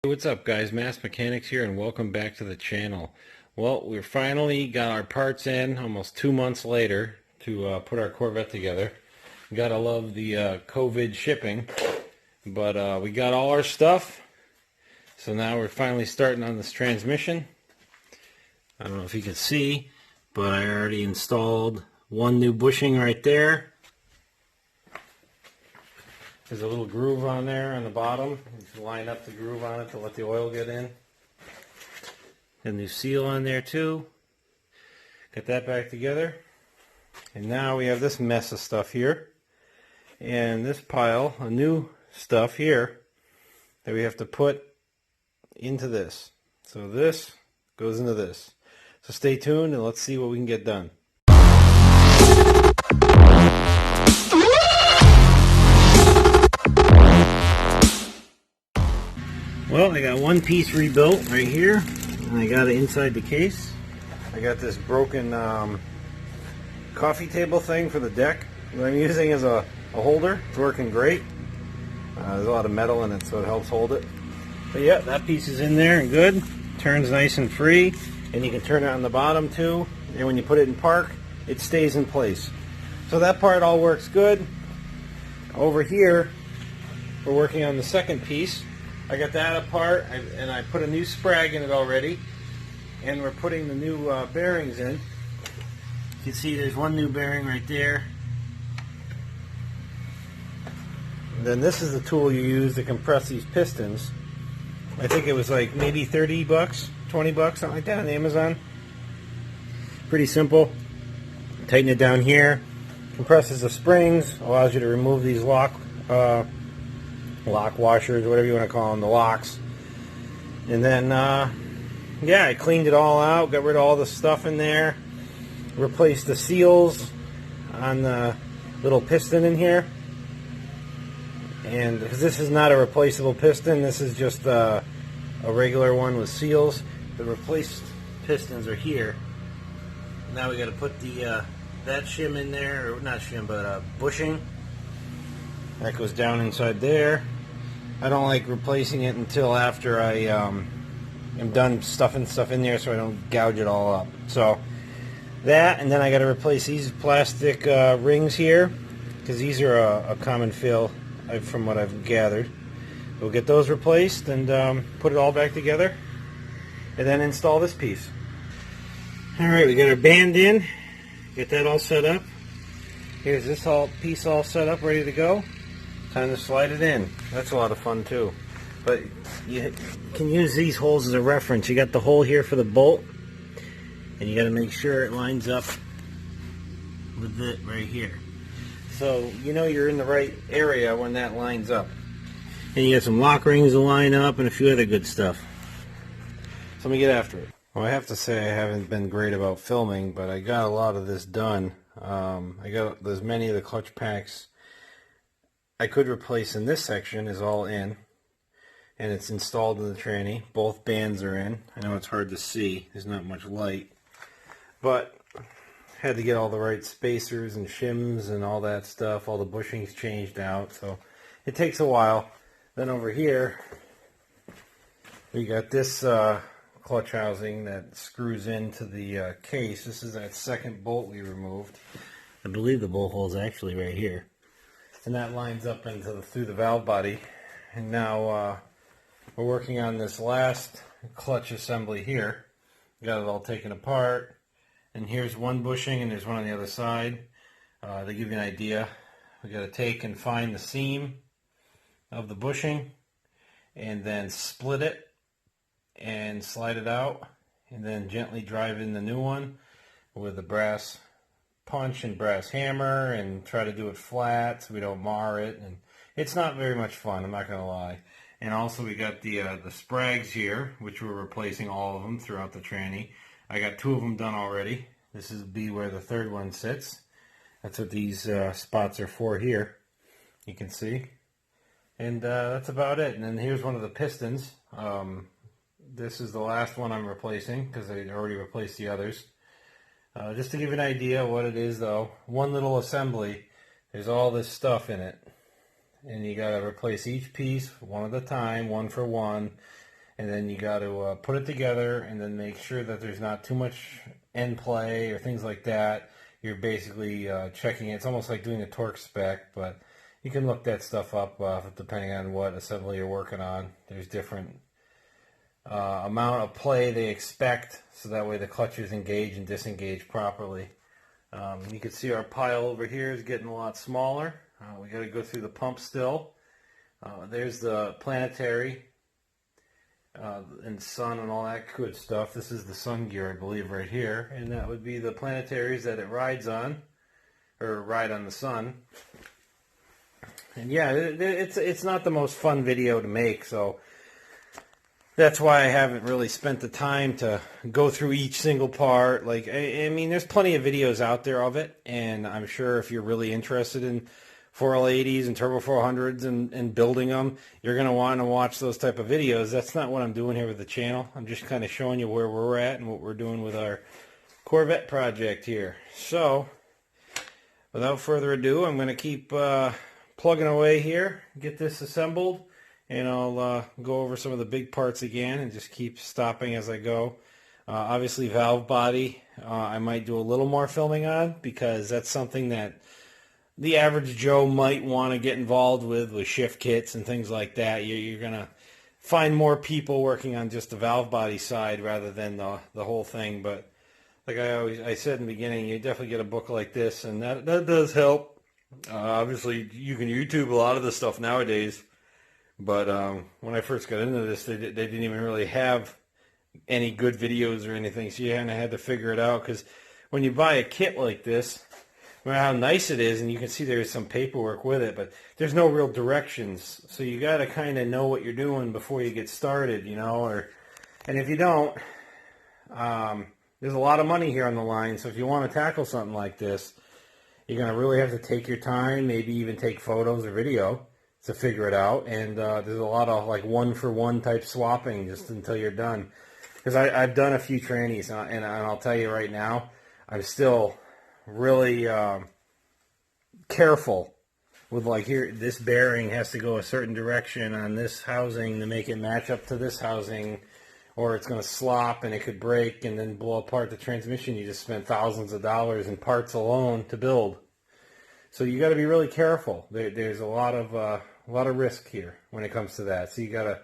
What's up guys, maskedmechanicz here and welcome back to the channel. Well, we finally got our parts in almost 2 months later to put our Corvette together. Gotta love the COVID shipping, but we got all our stuff, so now we're finally starting on this transmission. I don't know if you can see, but I already installed one new bushing right there. There's a little groove on there on the bottom. You line up the groove on it to let the oil get in. A new seal on there too. Got that back together. And now we have this mess of stuff here. And this pile of new stuff here that we have to put into this. So this goes into this. So stay tuned and let's see what we can get done. Well, I got one piece rebuilt right here, and I got it inside the case. I got this broken coffee table thing for the deck that I'm using as a holder. It's working great. There's a lot of metal in it, so it helps hold it. But yeah, that piece is in there and good. Turns nice and free, and you can turn it on the bottom too. And when you put it in park, it stays in place. So that part all works good. Over here, we're working on the second piece. I got that apart, and I put a new sprag in it already, and we're putting the new bearings in. You can see there's one new bearing right there. And then this is the tool you use to compress these pistons. I think it was like maybe 30 bucks, 20 bucks, something like that on Amazon. Pretty simple. Tighten it down here, compresses the springs, allows you to remove these lock washers, whatever you want to call them, the locks. And then yeah, I cleaned it all out, got rid of all the stuff in there, replaced the seals on the little piston in here. And because this is not a replaceable piston, this is just a regular one with seals. The replaced pistons are here. Now we got to put the that shim in there, or not shim, but bushing. That goes down inside there. I don't like replacing it until after I am done stuffing stuff in there so I don't gouge it all up. So that, and then I got to replace these plastic rings here, because these are a common fail from what I've gathered. We'll get those replaced and put it all back together, and then install this piece. Alright, we got our band in. Get that all set up. Here's this piece all set up, ready to go. Time to slide it in. That's a lot of fun too. But you can use these holes as a reference. You got the hole here for the bolt, and you got to make sure it lines up with it right here. So you know you're in the right area when that lines up. And you got some lock rings to line up and a few other good stuff. So let me get after it. Well, I have to say I haven't been great about filming, but I got a lot of this done. I got as many of the clutch packs I could replace in this section is all in, and it's installed in the tranny. Both bands are in. I know it's hard to see, there's not much light, but had to get all the right spacers and shims and all that stuff. All the bushings changed out, so it takes a while. Then over here we got this clutch housing that screws into the case. This is that second bolt we removed. I believe the bolt hole is actually right here. And that lines up into through the valve body. And now we're working on this last clutch assembly here. Got it all taken apart. And here's one bushing, and there's one on the other side. To give you an idea, we got to take and find the seam of the bushing, and then split it and slide it out, and then gently drive in the new one with a brass punch and brass hammer, and try to do it flat so we don't mar it. And it's not very much fun, I'm not gonna lie. And also we got the sprags here, which we're replacing all of them throughout the tranny. I got 2 of them done already. This is be where the third one sits. That's what these spots are for here, you can see. And that's about it. And then here's one of the pistons. This is the last one I'm replacing because I already replaced the others. Just to give you an idea of what it is though, one little assembly, there's all this stuff in it. And you got to replace each piece one at a time, one for one. and then you got to put it together and then make sure that there's not too much end play or things like that. You're basically checking it. It's almost like doing a torque spec, but you can look that stuff up depending on what assembly you're working on. There's different amount of play they expect, so that way the clutches engage and disengage properly. You can see our pile over here is getting a lot smaller. We got to go through the pump still. There's the planetary and sun and all that good stuff. This is the sun gear, I believe, right here, and that would be the planetaries that it rides on, or ride on the sun. And yeah, it's not the most fun video to make, so that's why I haven't really spent the time to go through each single part. Like, I mean, there's plenty of videos out there of it, and I'm sure if you're really interested in 4L80s and Turbo 400s and building them, you're going to want to watch those type of videos. That's not what I'm doing here with the channel. I'm just kind of showing you where we're at and what we're doing with our Corvette project here. So, without further ado, I'm going to keep plugging away here, get this assembled, and I'll go over some of the big parts again and just keep stopping as I go. Obviously, valve body, I might do a little more filming on, because that's something that the average Joe might want to get involved with shift kits and things like that. You're going to find more people working on just the valve body side rather than the whole thing. But like I said in the beginning, you definitely get a book like this, and that does help. Obviously, you can YouTube a lot of this stuff nowadays. But when I first got into this, they didn't even really have any good videos or anything, so you kind of had to figure it out. Because when you buy a kit like this, no matter how nice it is, and you can see there's some paperwork with it, but there's no real directions. So you got to kind of know what you're doing before you get started, you know. And if you don't, there's a lot of money here on the line. So if you want to tackle something like this, you're going to really have to take your time, maybe even take photos or video to figure it out. And there's a lot of like one-for-one type swapping just until you're done. Because I've done a few trannies, and I'll tell you right now, I'm still really careful with, like, here, this bearing has to go a certain direction on this housing to make it match up to this housing, or it's going to slop and it could break and then blow apart the transmission you just spent thousands of dollars in parts alone to build. So you got to be really careful. There's a lot of risk here when it comes to that. So you got to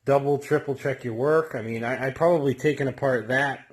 double, triple check your work. I mean, I probably taken apart that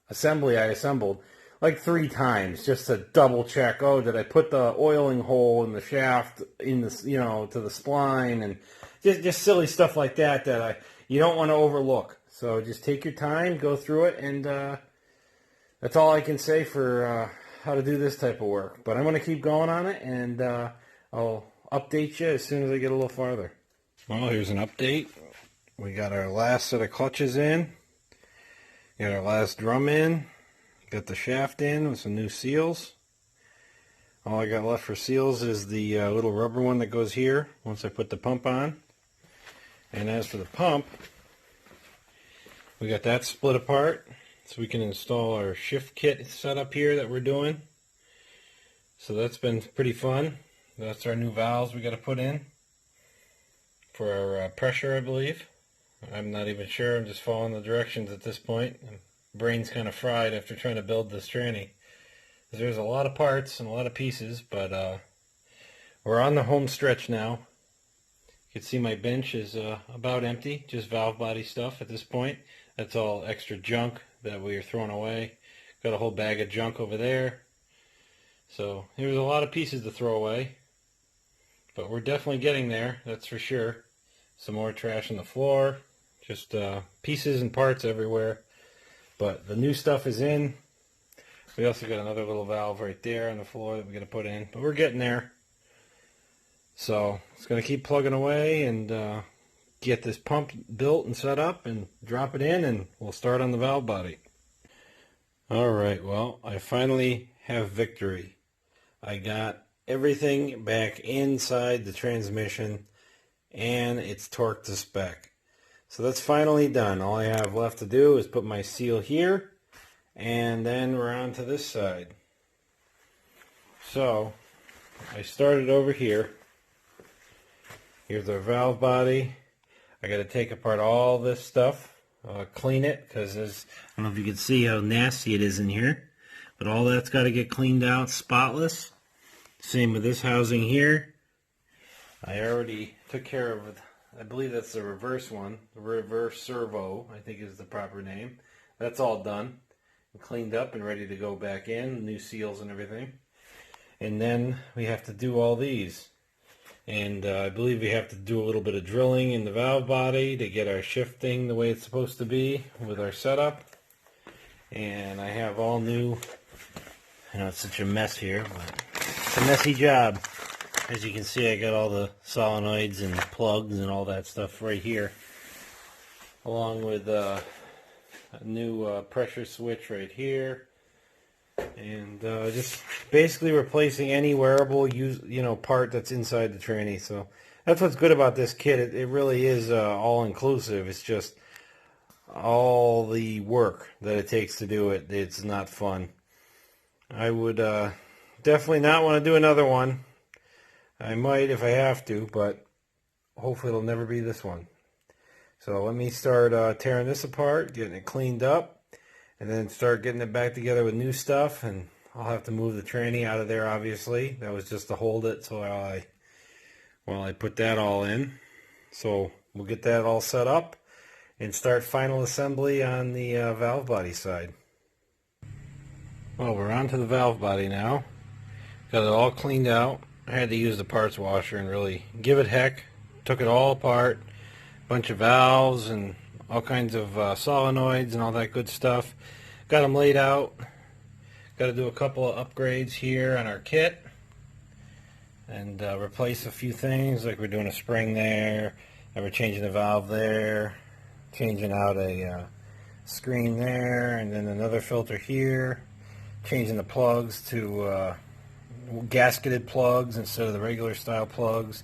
assembly I assembled like 3 times just to double check. Oh, did I put the oiling hole in the shaft in the, you know, to the spline, and just silly stuff like that you don't want to overlook. So just take your time, go through it, and that's all I can say for how to do this type of work. But I'm going to keep going on it, and I'll update you as soon as I get a little farther. Well, here's an update. We got our last set of clutches in. Got our last drum in. Got the shaft in with some new seals. All I got left for seals is the little rubber one that goes here once I put the pump on. And as for the pump, we got that split apart so we can install our shift kit setup here that we're doing. So that's been pretty fun. That's our new valves we got to put in for our pressure, I believe. I'm not even sure. I'm just following the directions at this point. Brain's kind of fried after trying to build this tranny. There's a lot of parts and a lot of pieces, but we're on the home stretch now. You can see my bench is about empty, just valve body stuff at this point. That's all extra junk that we are throwing away. Got a whole bag of junk over there. So there's a lot of pieces to throw away, but we're definitely getting there, that's for sure. Some more trash on the floor, just pieces and parts everywhere. But the new stuff is in. We also got another little valve right there on the floor that we're going to put in. But we're getting there. So it's going to keep plugging away and get this pump built and set up and drop it in, and we'll start on the valve body. Alright, well, I finally have victory. I got everything back inside the transmission, and it's torqued to spec. So that's finally done. All I have left to do is put my seal here, and then we're on to this side. So I started over here. Here's our valve body. I got to take apart all this stuff, clean it, because I don't know if you can see how nasty it is in here, but all that's got to get cleaned out spotless. Same with this housing here. I already took care of it. I believe that's the reverse one, the reverse servo, I think is the proper name. That's all done, cleaned up and ready to go back in, new seals and everything. And then we have to do all these. And I believe we have to do a little bit of drilling in the valve body to get our shifting the way it's supposed to be with our setup. And I have all new, I know it's such a mess here, but it's a messy job. As you can see, I got all the solenoids and plugs and all that stuff right here, along with a new pressure switch right here. And just basically replacing any wearable part that's inside the tranny. So that's what's good about this kit. It really is all inclusive. It's just all the work that it takes to do it. It's not fun. I would definitely not want to do another one. I might if I have to, but hopefully it'll never be this one. So let me start tearing this apart, getting it cleaned up. And then start getting it back together with new stuff, and I'll have to move the tranny out of there, obviously. That was just to hold it so while I put that all in. So we'll get that all set up and start final assembly on the valve body side. Well, we're on to the valve body now. Got it all cleaned out. I had to use the parts washer and really give it heck. Took it all apart. Bunch of valves and all kinds of solenoids and all that good stuff. Got them laid out. Got to do a couple of upgrades here on our kit and replace a few things, like we're doing a spring there, and we're changing the valve there, changing out a screen there, and then another filter here, changing the plugs to gasketed plugs instead of the regular style plugs.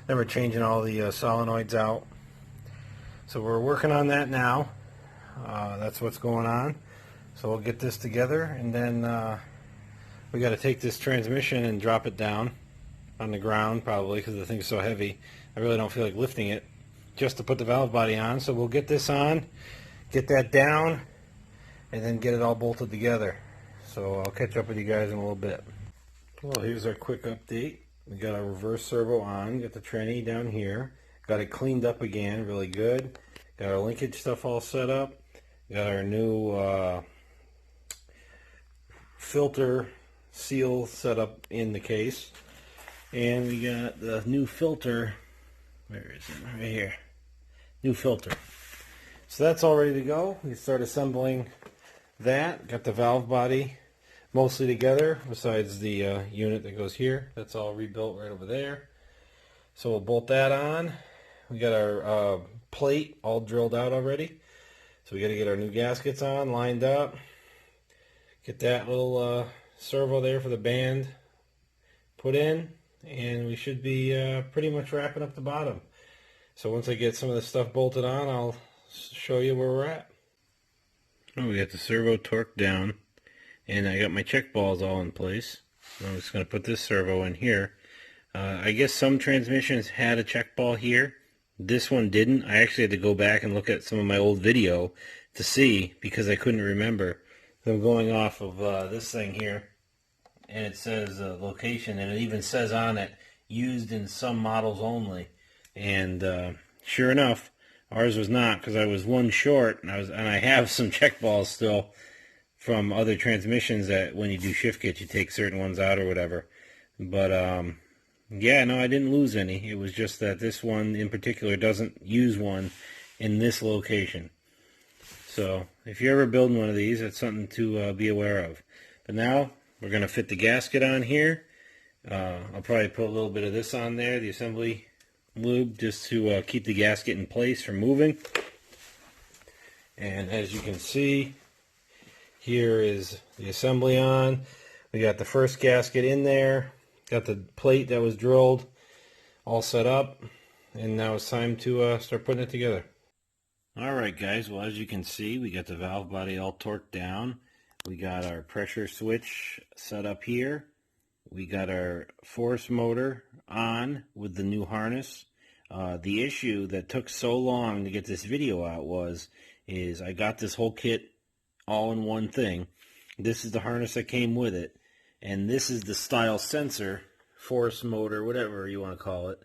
Then we're changing all the solenoids out. So we're working on that now. That's what's going on. So we'll get this together, and then we got to take this transmission and drop it down on the ground, probably, because the thing's so heavy. I really don't feel like lifting it just to put the valve body on. So we'll get this on, get that down, and then get it all bolted together. So I'll catch up with you guys in a little bit. Well, here's our quick update. We got our reverse servo on, got the tranny down here. Got it cleaned up again, really good. Got our linkage stuff all set up. Got our new filter seal set up in the case. And we got the new filter. Where is it? Right here. New filter. So that's all ready to go. We start assembling that. Got the valve body mostly together, besides the unit that goes here. That's all rebuilt right over there. So we'll bolt that on. We got our plate all drilled out already. So we got to get our new gaskets on, lined up. Get that little servo there for the band put in. And we should be pretty much wrapping up the bottom. So once I get some of the stuff bolted on, I'll show you where we're at. Oh, we got the servo torqued down. And I got my check balls all in place. I'm just going to put this servo in here. I guess some transmissions had a check ball here. This one didn't. I actually had to go back and look at some of my old video to see, because I couldn't remember. I'm going off of this thing here, and it says location, and it even says on it, used in some models only. And sure enough, ours was not, because I was one short, and I have some check balls still from other transmissions that when you do shift kits, you take certain ones out or whatever. But yeah, no, I didn't lose any. It was just that this one in particular doesn't use one in this location. So if you're ever building one of these, that's something to be aware of. But now we're going to fit the gasket on here. I'll probably put a little bit of this on there, the assembly lube, just to keep the gasket in place from moving. And as you can see, here is the assembly on. We got the first gasket in there. Got the plate that was drilled all set up, and now it's time to start putting it together. Alright guys, well, as you can see, we got the valve body all torqued down. We got our pressure switch set up here. We got our force motor on with the new harness. The issue that took so long to get this video out is I got this whole kit all in one thing. This is the harness that came with it, and this is the style sensor, force motor, whatever you want to call it,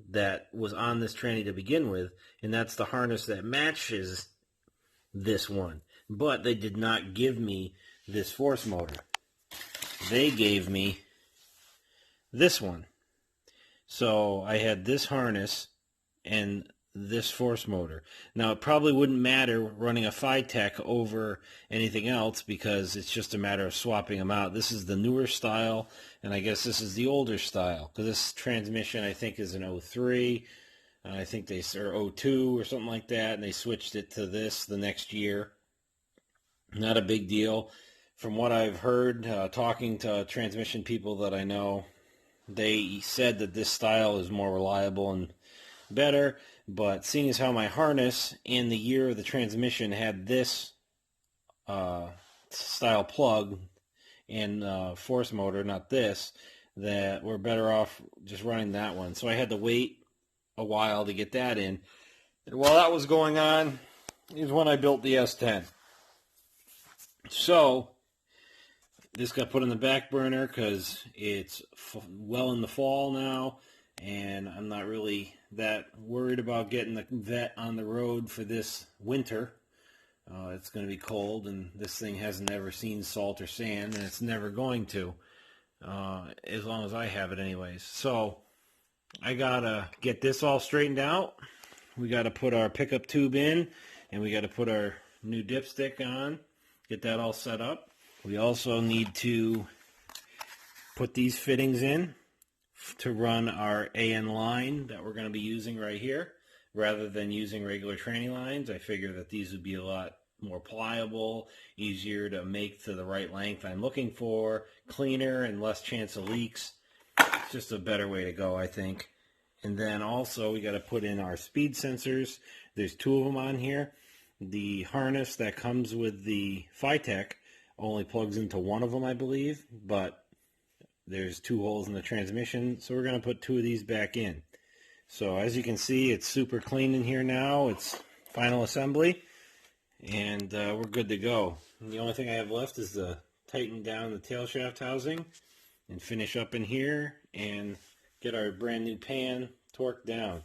that was on this tranny to begin with, and that's the harness that matches this one. But they did not give me this force motor. They gave me this one. So I had this harness and this force motor. Now it probably wouldn't matter running a Phytech over anything else because it's just a matter of swapping them out. This is the newer style, and I guess this is the older style, because this transmission I think is an 03. I think they or 02 or something like that, and they switched it to this the next year. Not a big deal. From what I've heard, talking to transmission people that I know, they said that this style is more reliable and better, but seeing as how my harness and the year of the transmission had this style plug and force motor, not this, that we're better off just running that one. So I had to wait a while to get that in. And while that was going on is when I built the S10. So this got put in the back burner because it's well in the fall now, and I'm not really that worried about getting the Vet on the road for this winter. It's going to be cold, and this thing hasn't ever seen salt or sand, and it's never going to, as long as I have it anyways. So I got to get this all straightened out. We got to put our pickup tube in, and we got to put our new dipstick on, get that all set up. We also need to put these fittings in to run our AN line that we're going to be using right here. Rather than using regular tranny lines, I figure that these would be a lot more pliable, easier to make to the right length I'm looking for, cleaner and less chance of leaks. It's just a better way to go, I think. And then also we got to put in our speed sensors. There's two of them on here. The harness that comes with the Phytech only plugs into one of them, I believe, but there's two holes in the transmission, so we're going to put two of these back in. So as you can see, it's super clean in here now. It's final assembly, and we're good to go. And the only thing I have left is to tighten down the tail shaft housing and finish up in here and get our brand new pan torqued down.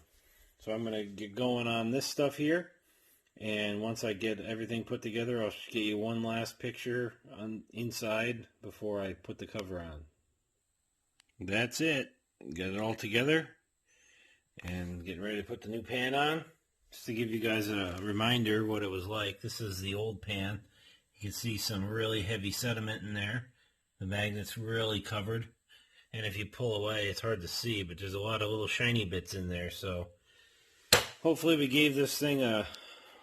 So I'm going to get going on this stuff here, and once I get everything put together, I'll get you one last picture on inside before I put the cover on. That's it. Get it all together and getting ready to put the new pan on. Just to give you guys a reminder what it was like, this is the old pan. You can see some really heavy sediment in there. The magnet's really covered, and if you pull away it's hard to see, but there's a lot of little shiny bits in there. So hopefully we gave this thing a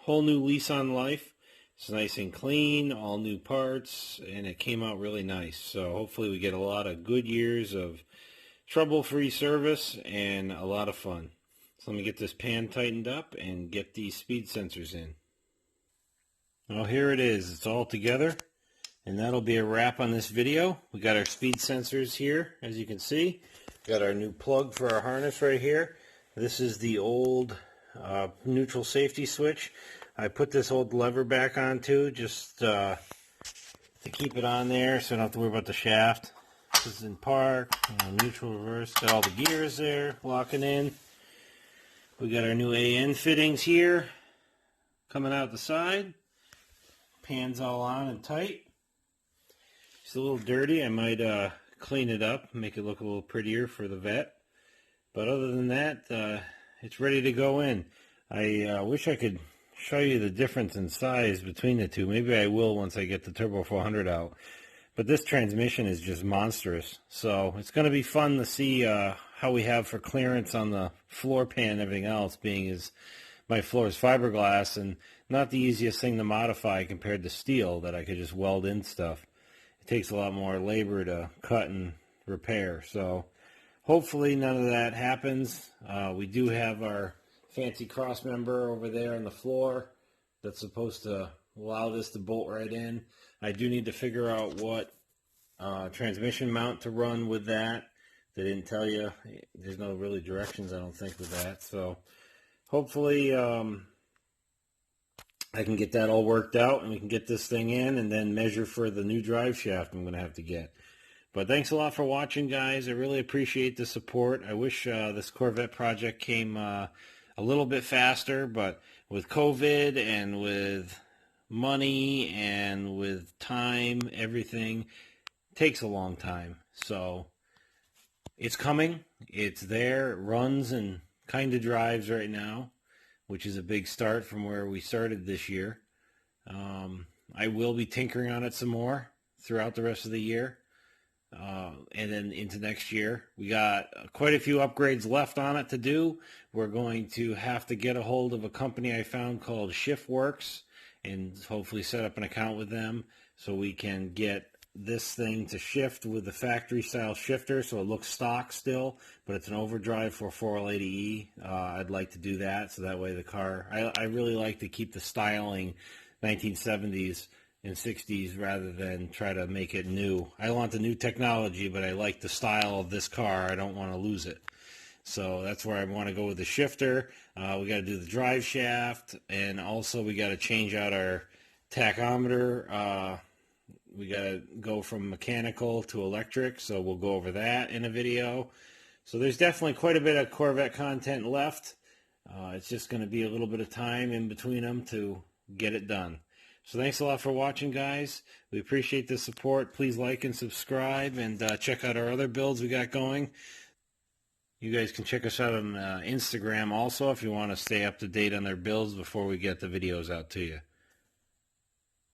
whole new lease on life. It's nice and clean, all new parts, and it came out really nice. So hopefully we get a lot of good years of trouble-free service and a lot of fun. So let me get this pan tightened up and get these speed sensors in. Well, here it is. It's all together, and that'll be a wrap on this video. We got our speed sensors here, as you can see. Got our new plug for our harness right here. This is the old neutral safety switch. I put this old lever back on too, just to keep it on there so I don't have to worry about the shaft. This is in park, neutral, reverse, got all the gears there, locking in. We got our new AN fittings here, coming out the side. Pan's all on and tight. It's a little dirty. I might clean it up, make it look a little prettier for the Vet. But other than that, it's ready to go in. I wish I could show you the difference in size between the two. Maybe I will once I get the Turbo 400 out. But this transmission is just monstrous. So it's going to be fun to see how we have for clearance on the floor pan and everything else, being as my floor is fiberglass and not the easiest thing to modify compared to steel that I could just weld in stuff. It takes a lot more labor to cut and repair. So hopefully none of that happens. We do have our fancy cross member over there on the floor that's supposed to allow this to bolt right in. I do need to figure out what transmission mount to run with that. They didn't tell you. There's no really directions, I don't think, with that. So hopefully I can get that all worked out and we can get this thing in and then measure for the new drive shaft I'm going to have to get. But thanks a lot for watching, guys. I really appreciate the support. I wish this Corvette project came a little bit faster, but with COVID and with money and with time, everything takes a long time. So it's coming. It's there. It runs and kind of drives right now, which is a big start from where we started this year. I will be tinkering on it some more throughout the rest of the year. And then into next year. We got quite a few upgrades left on it to do. We're going to have to get a hold of a company I found called ShiftWorks and hopefully set up an account with them so we can get this thing to shift with the factory style shifter so it looks stock still, but it's an overdrive for 480E. I'd like to do that so that way the car, I really like to keep the styling 1970s and 60s rather than try to make it new. I want the new technology, but I like the style of this car. I don't want to lose it. So that's where I want to go with the shifter. We got to do the drive shaft, and also we got to change out our tachometer. We got to go from mechanical to electric, so we'll go over that in a video. So there's definitely quite a bit of Corvette content left. It's just going to be a little bit of time in between them to get it done. So thanks a lot for watching, guys. We appreciate the support. Please like and subscribe, and check out our other builds we got going. You guys can check us out on Instagram also if you want to stay up to date on their builds before we get the videos out to you.